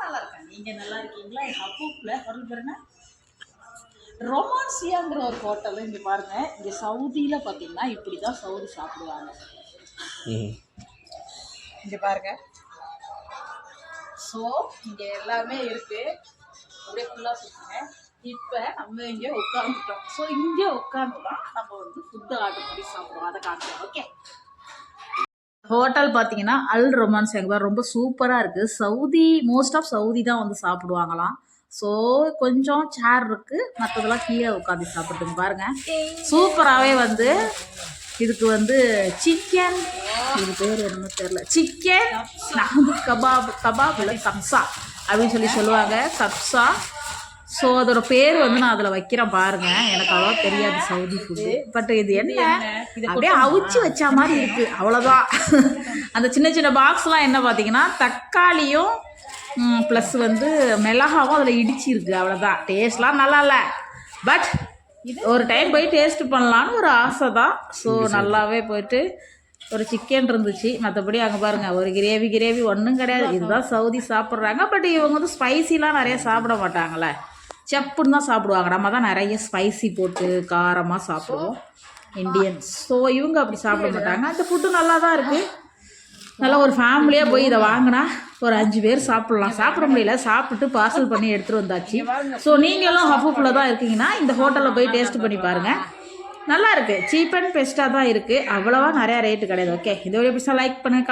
நல்லா இருக்கேன். நீங்கள் நல்லா இருக்கீங்களா? என் ஹப்பூப்பில் பொருள் பேருன்னா ரொமான்சியாங்கிற ஒரு ஹோட்டல். இங்கே பாருங்கள், இங்கே சவுதியில் பார்த்தீங்கன்னா இப்படி தான் சவுதி சாப்பிடுவாங்க. இங்கே பாருங்கள். ஸோ இங்கே எல்லாமே இருக்குது. அப்படியே ஃபுல்லாக சுற்றுங்க. இப்போ நம்ம இங்கே உட்காந்துட்டோம். ஸோ இங்கே உட்காந்து தான் நம்ம வந்து ஃபுட்டு ஆர்டர் பண்ணி சாப்பிடுவோம். அதை காட்டுறோம். ஓகே. ஹோட்டல் பார்த்தீங்கன்னா அல் ரொமான்ஸ் எங்கள் ரொம்ப சூப்பராக இருக்குது. சவுதி மோஸ்ட் ஆஃப் சவுதி தான் வந்து சாப்பிடுவாங்களாம். ஸோ கொஞ்சம் சேர் இருக்குது, மற்றதெல்லாம் கீழே உட்காந்து சாப்பிட்டுங்க. பாருங்கள், சூப்பராகவே வந்து இதுக்கு வந்து சிக்கன், இது பேர் என்னமோ தெரில, சிக்கன் நான் வந்து கபாப் இல்லை கப்ஸா அப்படின்னு சொல்லுவாங்க. கப்ஸா. ஸோ அதோட பேர் வந்து நான் அதில் வைக்கிறேன் பாருங்கள். எனக்கு அவ்வளோ தெரியாது சவுதி ஃபுட்டு. பட் இது என்ன அப்படியே அவிச்சு வச்ச மாதிரி இருக்குது, அவ்வளோதான். அந்த சின்ன சின்ன பாக்ஸ்லாம் என்ன பார்த்தீங்கன்னா தக்காளியும் ப்ளஸ் வந்து மிளகாவும் அதில் இடிச்சிருக்கு, அவ்வளோதான். டேஸ்ட்லாம் நல்லா இல்லை, பட் ஒரு டைம் போய் டேஸ்ட் பண்ணலான்னு ஒரு ஆசை தான். ஸோ நல்லாவே போயிட்டு ஒரு சிக்கன் இருந்துச்சு. மற்றபடி அங்கே பாருங்கள் ஒரு கிரேவி ஒன்றும் கிடையாது. இதுதான் சவுதி சாப்பிட்றாங்க. பட் இவங்க வந்து ஸ்பைசிலாம் நிறைய சாப்பிட மாட்டாங்களே, செப்புன்னு தான் சாப்பிடுவாங்க. நம்ம தான் நிறைய ஸ்பைசி போட்டு காரமாக சாப்பிடுவோம் இண்டியன்ஸ். ஸோ இவங்க அப்படி சாப்பிட மாட்டாங்க. அந்த ஃபுட்டு நல்லா தான் இருக்குது. நல்லா ஒரு ஃபேமிலியாக போய் இதை வாங்கினா ஒரு 5 பேர் சாப்பிட்லாம். சாப்பிட முடியல, சாப்பிட்டு பார்சல் பண்ணி எடுத்துகிட்டு வந்தாச்சு. ஸோ நீங்களும் ஹப்பூப்பில் தான் இருக்கீங்கன்னா இந்த ஹோட்டலில் போய் டேஸ்ட் பண்ணி பாருங்கள். நல்லா இருக்குது. சீப் அண்ட் பெஸ்ட்டாக தான் இருக்குது. அவ்வளோவா நிறையா ரேட்டு கிடையாது. ஓகே, இந்த வீடியோ பிடிச்சா லைக் பண்ணுங்கள்.